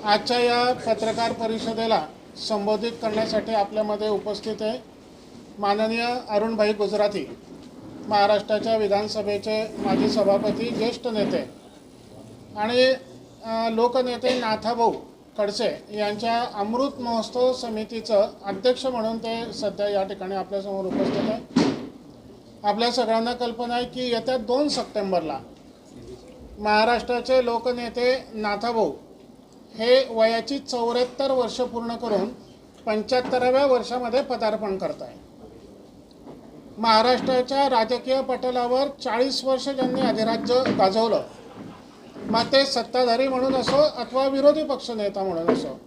आजच्या या पत्रकार परिषदेला संबोधित करण्यासाठी आपल्यामध्ये उपस्थित आहे माननीय अरुणभाई गुजराती, महाराष्ट्राच्या विधानसभेचे माजी सभापती, ज्येष्ठ नेते आणि लोकनेते नाथाभाऊ खडसे यांच्या अमृत महोत्सव समितीचं अध्यक्ष म्हणून ते सध्या या ठिकाणी आपल्यासमोर उपस्थित आहे। आपल्या सगळ्यांना कल्पना आहे की येत्या 2 सप्टेंबरला महाराष्ट्राचे लोकनेते नाथाभाऊ हे वयाची 74 वर्ष पूर्ण करून 75व्या वर्षामध्ये पदार्पण करत आहे। महाराष्ट्राच्या राजकीय पटलावर 40 वर्ष ज्यांनी अधिराज्य गाजवलं, मग ते सत्ताधारी म्हणून असो अथवा विरोधी पक्ष नेता म्हणून असो,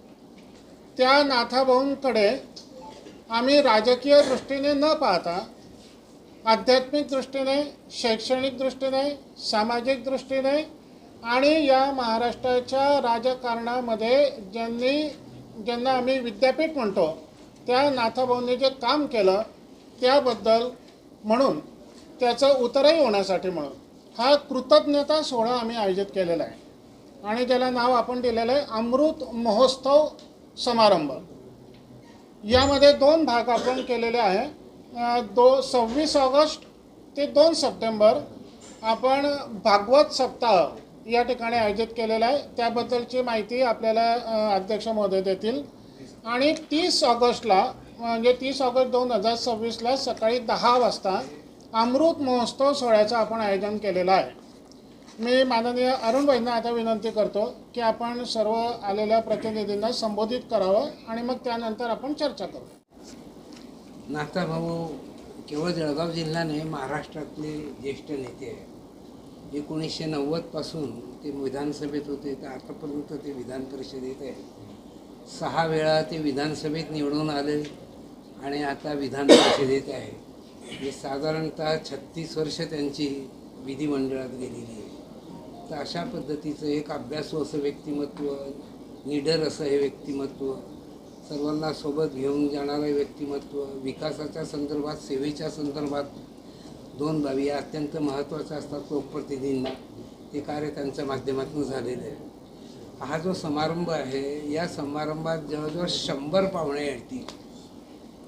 त्या नाथाभाऊंकडे आम्ही राजकीय दृष्टीने न पाहता आध्यात्मिक दृष्टीने, शैक्षणिक दृष्टीने, सामाजिक दृष्टीने आणि या महाराष्ट्राच्या राजकारणामध्ये ज्यांना आम्ही विद्यापीठ म्हणतो त्या नाथाभाऊंनी जे काम केलं त्याबद्दल म्हणून त्याचं उतरही होण्यासाठी म्हणून हा कृतज्ञता सोहळा आम्ही आयोजित केलेला आहे आणि ज्याला नाव आपण दिलेलं आहे अमृत महोत्सव समारंभ। यामध्ये 2 भाग आपण केलेले आहे। 26 ऑगस्ट ते 2 सप्टेंबर आपण भागवत सप्ताह या ठिकाणी आयोजित केलेला आहे। त्याबद्दलची माहिती आपल्याला अध्यक्ष महोदय देतील। आणि 30 ऑगस्टला म्हणजे 30 ऑगस्ट 2026ला सकाळी 10 वाजता अमृत महोत्सव सोहळ्याचं आपण आयोजन केलेलं आहे। मी माननीय अरुणभाईंना आता विनंती करतो की आपण सर्व आलेल्या प्रतिनिधींना संबोधित करावं आणि मग त्यानंतर आपण चर्चा करू। नाथाभाऊ केवळ जळगाव जिल्हा नाही, महाराष्ट्रातले ज्येष्ठ नेते आहेत। 1990 पासून ते विधानसभेत होते तर आतापर्यंत ते विधान परिषदेत आहे। 6 वेळा ते विधानसभेत निवडून आले आणि आता विधान परिषदेत आहे। हे साधारणतः 36 वर्ष त्यांची विधिमंडळात गेलेली आहे। तर अशा पद्धतीचं एक अभ्यासू असं व्यक्तिमत्व, निडर असं हे व्यक्तिमत्व, सर्वांना सोबत घेऊन जाणारं व्यक्तिमत्व, विकासाच्या संदर्भात, सेवेच्या संदर्भात 2 बाबी अत्यंत महत्त्वाच्या असतात लोकप्रतिनिधींना। ते कार्य त्यांच्या माध्यमातून झालेलं आहे। हा जो समारंभ आहे या समारंभात जवळजवळ 100 पाहुणे येतील।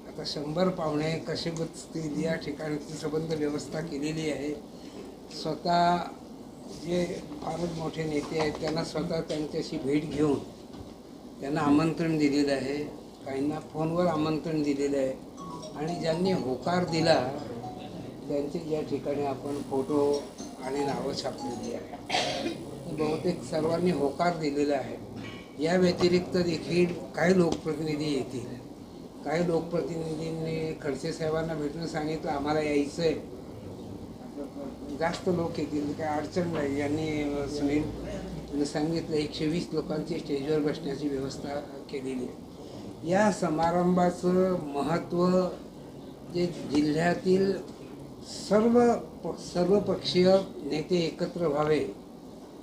आता 100 पाहुणे कसे बसतील या ठिकाणची संबंध व्यवस्था केलेली आहे। स्वतः जे फारच मोठे नेते आहेत त्यांना स्वतः त्यांच्याशी भेट घेऊन त्यांना आमंत्रण दिलेलं आहे, काहींना फोनवर आमंत्रण दिलेलं आहे आणि ज्यांनी होकार दिला त्यांचे ज्या ठिकाणी आपण फोटो आणि नावं छापलेली आहे। बहुतेक सर्वांनी होकार दिलेला आहे। या व्यतिरिक्त देखील काही लोकप्रतिनिधी येतील। काही लोकप्रतिनिधींनी खडसे साहेबांना भेटून सांगितलं आम्हाला यायचं आहे, जास्त लोक येतील काही अडचण नाही। यांनी सुनील सांगितलं 120 लोकांची स्टेजवर बसण्याची व्यवस्था केलेली आहे। या समारंभाचं महत्त्व जे जिल्ह्यातील सर्वपक्षीय नेते एकत्र व्हावे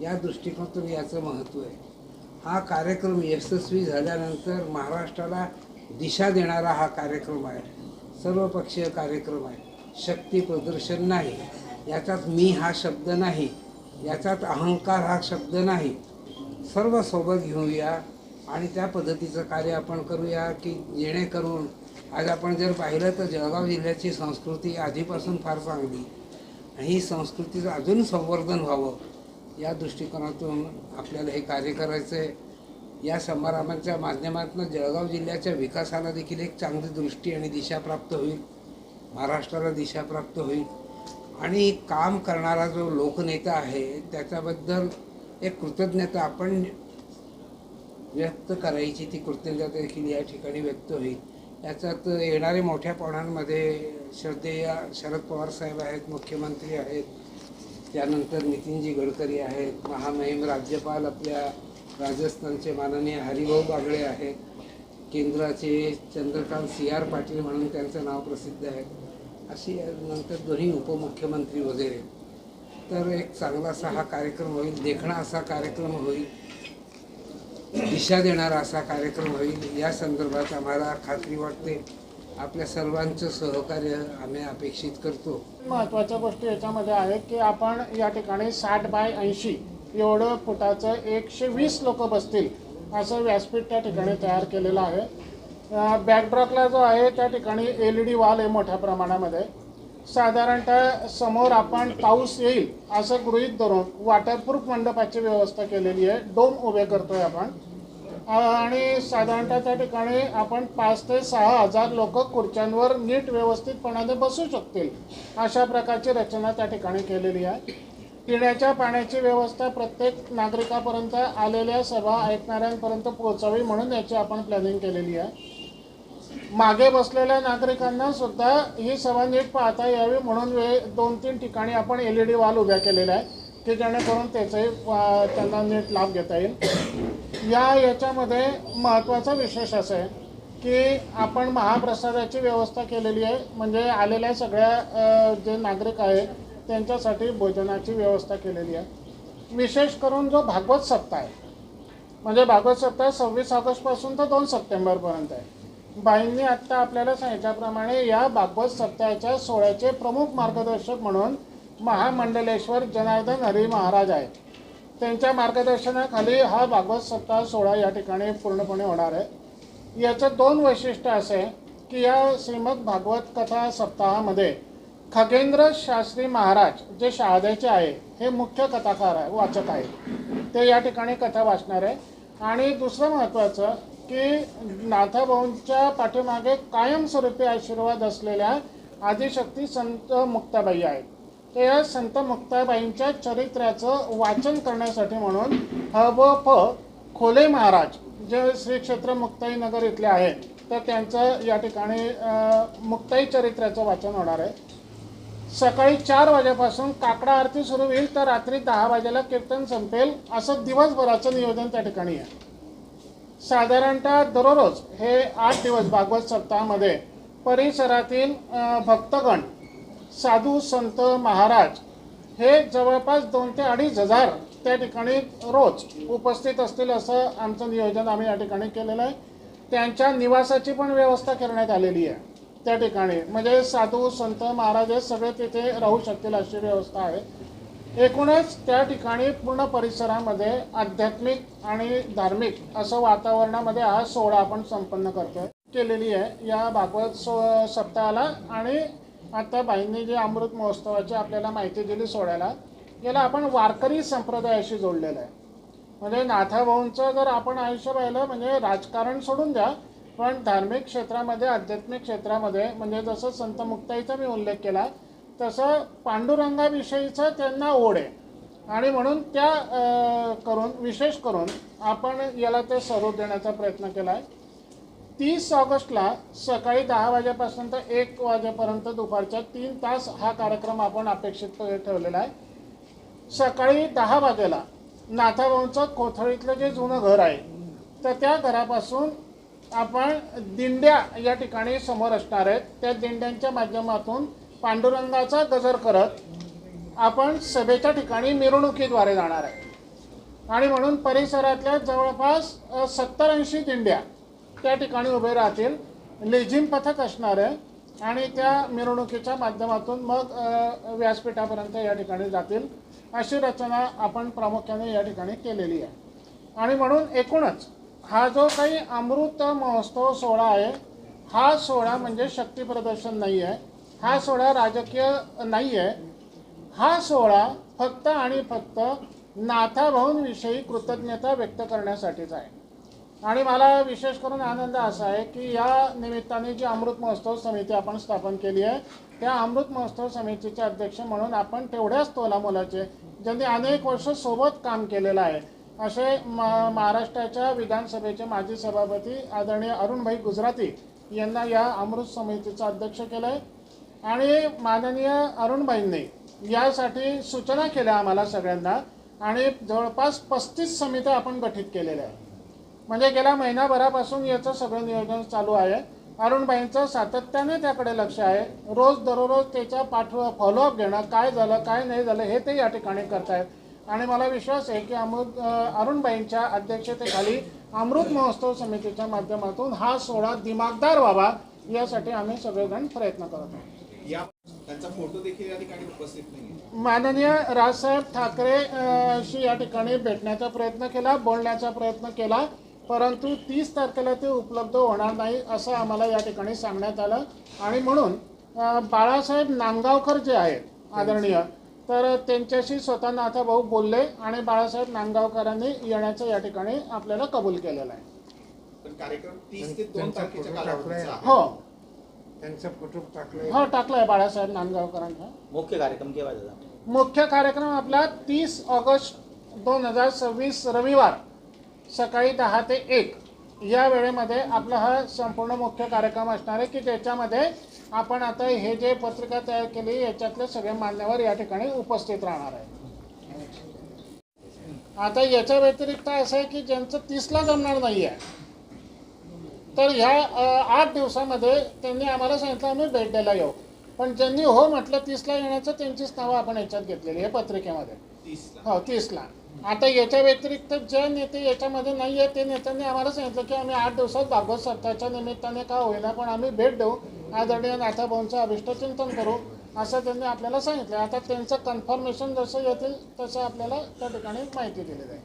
या दृष्टिकोनातून याचं महत्त्व आहे। हा कार्यक्रम यशस्वी झाल्यानंतर महाराष्ट्राला दिशा देणारा हा कार्यक्रम आहे, सर्वपक्षीय कार्यक्रम आहे। शक्ती प्रदर्शन नाही, याच्यात मी हा शब्द नाही, याच्यात अहंकार हा शब्द नाही। सर्व सोबत घेऊया आणि त्या पद्धतीचं कार्य आपण करूया की जेणेकरून आज आपण जर पाहिलं तर जळगाव जिल्ह्याची संस्कृती आधीपासून फार चांगली आणि ही संस्कृतीचं अजून संवर्धन व्हावं या दृष्टिकोनातून आपल्याला हे कार्य करायचं आहे। या समारंभाच्या माध्यमातून जळगाव जिल्ह्याच्या विकासाला देखील एक चांगली दृष्टी आणि दिशा प्राप्त होईल, महाराष्ट्राला दिशा प्राप्त होईल आणि काम करणारा जो लोकनेता आहे त्याच्याबद्दल एक कृतज्ञता आपण व्यक्त करायची, ती कृतज्ञता देखील या ठिकाणी व्यक्त होईल। याच्यात येणारे मोठ्या पाहुण्यांमध्ये श्रद्धेय शरद पवार साहेब आहेत, मुख्यमंत्री आहेत, त्यानंतर नितीनजी गडकरी आहेत, महामहिम राज्यपाल आपल्या राजस्थानचे माननीय हरिभाऊ बागडे आहेत, केंद्राचे चंद्रकांत CR पाटील म्हणून त्यांचं नाव प्रसिद्ध आहे, अशी नंतर 2 उपमुख्यमंत्री वगैरे। तर एक चांगला असा हा कार्यक्रम होईल, देखणा असा कार्यक्रम होईल, दिशा देणारा असा कार्यक्रम होईल। या संदर्भात आम्हाला खात्री वाटते आपल्या सर्वांचं सहकार्य आम्ही अपेक्षित करतो। महत्त्वाच्या गोष्टी याच्यामध्ये आहेत की आपण या ठिकाणी 60 बाय 80 एवढं फुटाचं 120 लोक बसतील असं व्यासपीठ त्या ठिकाणी तयार केलेलं आहे। बॅकड्रॉपला जो आहे त्या ठिकाणी LED वॉल आहे मोठ्या प्रमाणामध्ये। साधारणतः समोर आपण पाऊस येईल असं गृहीत धरून वॉटरप्रूफ मंडपाची व्यवस्था केलेली आहे। डोम उभे करतोय आपण आणि साधारणतः त्या ठिकाणी आपण 5 ते 6 हजार लोक खुर्च्यांवर नीट व्यवस्थितपणाने बसू शकतील अशा प्रकारची रचना त्या ठिकाणी केलेली आहे। पिण्याच्या पाण्याची व्यवस्था प्रत्येक नागरिकापर्यंत आलेल्या सभा ऐकणाऱ्यांपर्यंत पोहोचावी म्हणून याची आपण प्लॅनिंग केलेली आहे। मागे बसलेल्या नागरिकांना सुद्धा ही सभा नीट पाहता यावी म्हणून 2-3 ठिकाणी आपण LED वॉल उभ्या केलेल्या आहे की जेणेकरून त्याचाही त्यांना नीट लाभ घेता येईल। याच्यामध्ये महत्त्वाचा विशेष असं आहे की आपण महाप्रसादाची व्यवस्था केलेली आहे। म्हणजे आलेल्या सगळ्या जे नागरिक आहेत त्यांच्यासाठी भोजनाची व्यवस्था केलेली आहे। विशेष करून जो भागवत सप्ताह आहे म्हणजे भागवत सप्ताह 26 ऑगस्टपासून तर 2 सप्टेंबरपर्यंत आहे। बाईंनी आत्ता आपल्याला सांगितल्याप्रमाणे या भागवत सप्ताहाच्या सोहळ्याचे प्रमुख मार्गदर्शक म्हणून महामंडलेश्वर जनार्दन हरी महाराज आहेत। त्यांच्या मार्गदर्शनाखाली हा भागवत सप्ताह सोहळा या ठिकाणी पूर्णपणे होणार आहे। याचं 2 वैशिष्ट्य असे आहे की या श्रीमद भागवत कथा सप्ताहामध्ये खगेंद्र शास्त्री महाराज जे शहाद्याचे आहे हे मुख्य कथाकार आहे, वाचक आहे, ते या ठिकाणी कथा वाचणार आहे। आणि दुसरं महत्त्वाचं की नाथाभाऊंच्या पाठीमागे कायमस्वरूपी आशीर्वाद असलेल्या आदिशक्ती संत मुक्ताबाई आहेत। तर या संत मुक्ताबाईंच्या चरित्राचं वाचन करण्यासाठी म्हणून ह.व.प. खोले महाराज जे श्री क्षेत्र मुक्ताई नगर इथले आहेत तर त्यांचं या ठिकाणी मुक्ताई चरित्राचं वाचन होणार आहे। सकाळी 4 वाजेपासून काकडा आरती सुरू होईल तर रात्री 10 वाजेला कीर्तन संपेल असं दिवसभराचं नियोजन त्या ठिकाणी आहे। साधारणतः दररोज हे 8 दिवस भागवत सप्ताहामध्ये परिसरातील भक्तगण साधू संत महाराज हे जवळपास 2 ते 2.5 हजार त्या ठिकाणी रोज उपस्थित असतील असं आमचं नियोजन आम्ही या ठिकाणी केलेलं आहे। त्यांच्या निवासाची पण व्यवस्था करण्यात आलेली आहे त्या ठिकाणी, म्हणजे साधू संत महाराज हे सगळे तिथे राहू शकतील अशी व्यवस्था आहे। एकूणच त्या ठिकाणी पूर्ण परिसरामध्ये आध्यात्मिक आणि धार्मिक असं वातावरणामध्ये हा सोहळा आपण संपन्न करतोय केलेली आहे या भागवत सप्ताहाला। आणि आता बाईंनी जे अमृत महोत्सवाची आपल्याला माहिती दिली सोहळ्याला, याला आपण वारकरी संप्रदायाशी जोडलेलं आहे। म्हणजे नाथाभाऊंचं जर आपण आयुष्य पाहिलं म्हणजे राजकारण सोडून द्या पण धार्मिक क्षेत्रामध्ये आध्यात्मिक क्षेत्रामध्ये म्हणजे जसं संत मुक्ताईचा मी उल्लेख केला तसं पांडुरंगाविषयीचं त्यांना ओढ आहे आणि म्हणून त्या विशेष करून आपण याला ते स्वरूप देण्याचा प्रयत्न केला आहे। 30 ऑगस्टला सकाळी 10 वाजेपासून तर 1 वाजेपर्यंत दुपारच्या 3 तास हा कार्यक्रम आपण अपेक्षित ठेवलेला आहे। सकाळी 10 वाजेला नाथाभाऊंचं कोथळीतलं जे जुनं घर आहे तर त्या घरापासून आपण दिंड्या या ठिकाणी समोर असणार आहेत। त्या दिंड्यांच्या माध्यमातून पांडुरंगाचा गजर करत आपण सभेच्या ठिकाणी मिरवणुकीद्वारे जाणार आहे आणि म्हणून परिसरातल्या जवळपास 70-80 दिंड्या त्या ठिकाणी उभे राहतील। लेझिम पथक असणार आहे आणि त्या मिरवणुकीच्या माध्यमातून मग व्यासपीठापर्यंत या ठिकाणी जातील अशी रचना आपण प्रामुख्याने या ठिकाणी केलेली आहे। आणि म्हणून एकूणच हा जो काही अमृत महोत्सव सोहळा आहे हा सोहळा म्हणजे शक्ती प्रदर्शन नाही आहे, हा सोहळा राजकीय नाही आहे, हा सोहळा फक्त आणि फक्त नाथाभाऊंविषयी कृतज्ञता व्यक्त करण्यासाठीच आहे। आणि मला विशेष करून आनंद असा आहे की या निमित्ताने जी अमृत महोत्सव समिती आपण स्थापन केली आहे त्या अमृत महोत्सव समितीचे अध्यक्ष म्हणून आपण तेवढ्याच तोलामोलाचे ज्यांनी अनेक वर्ष सोबत काम केलेलं आहे असे महाराष्ट्राच्या विधानसभेचे माजी सभापती आदरणीय अरुणभाई गुजराती यांना या अमृत समितीचं अध्यक्ष केलं आहे। आणि माननीय अरुणभाईंनी यासाठी सूचना केल्या आम्हाला सगळ्यांना आणि जवळपास 35 समित्या आपण गठीत केलेल्या आहेत। म्हणजे गेल्या महिनाभरापासून याचं सगळं नियोजन चालू आहे। अरुणभाईंचं सातत्याने त्याकडे लक्ष आहे, दररोज त्याच्या फॉलोअप घेणं, काय झालं काय नाही झालं हे ते या ठिकाणी करतायत। आणि मला विश्वास आहे की अरुणभाईंच्या अध्यक्षतेखाली अमृत महोत्सव समितीच्या माध्यमातून हा सोहळा दिमागदार व्हावा यासाठी आम्ही सगळेजण प्रयत्न करत आहोत। त्यांचा फोटो देखील या ठिकाणी उपस्थित नाही। माननीय राजसाहेब ठाकरे शी या ठिकाणी भेटण्याचा प्रयत्न केला, बोलण्याचा प्रयत्न केला परंतु 30 तारखेला ते उपलब्ध होणार नाही असं आम्हाला या ठिकाणी सांगण्यात आलं. आणि म्हणून बाळासाहेब नांदगावकर जे आहेत आदरणीय, तर त्यांच्याशी स्वतः नाथाभाऊ बोलले आणि बाळासाहेब नांदगावकरांनी येण्याचं या ठिकाणी आपल्याला कबूल केलेलं आहे. पण कार्यक्रम 30 ते 2 तारखेच्या कालावधीचा आहे. हो त्यांचा फोटो टाकलाय. हो टाकलाय बाळासाहेब नांदगावकरांचा. मुख्य कार्यक्रम केव्हा झाला? मुख्य कार्यक्रम आपला 30 ऑगस्ट 2026 रविवार सकाळी 10 ते 1 या वेळेमध्ये आपला हा संपूर्ण मुख्य कार्यक्रम असणार आहे, की ज्याच्यामध्ये आपण आता हे जे पत्रिका तयार केली याच्यातले सगळे मान्यवर या ठिकाणी उपस्थित राहणार आहे. आता याच्या व्यतिरिक्त असं आहे की ज्यांचं 30ला जमणार नाही आहे, तर ह्या 8 दिवसामध्ये त्यांनी आम्हाला सांगितलं आम्ही भेट द्यायला येऊ. पण ज्यांनी हो म्हटलं 30ला येण्याचं त्यांचीच नावं आपण याच्यात घेतलेली आहे पत्रिकेमध्ये. 30 ला. हो 30ला. आता याच्या व्यतिरिक्त जे नेते याच्यामध्ये नाही आहे ते नेत्यांनी आम्हाला सांगितलं की आम्ही 8 दिवसात भागवत सप्ताहाच्या निमित्ताने का होईना पण आम्ही भेट देऊ, आदरणीय नाथाभाऊंचं अभिष्टचिंतन करू असं त्यांनी आपल्याला सांगितलं. आता त्यांचं कन्फर्मेशन जसं येतील तसं आपल्याला त्या ठिकाणी माहिती दिली जाईल.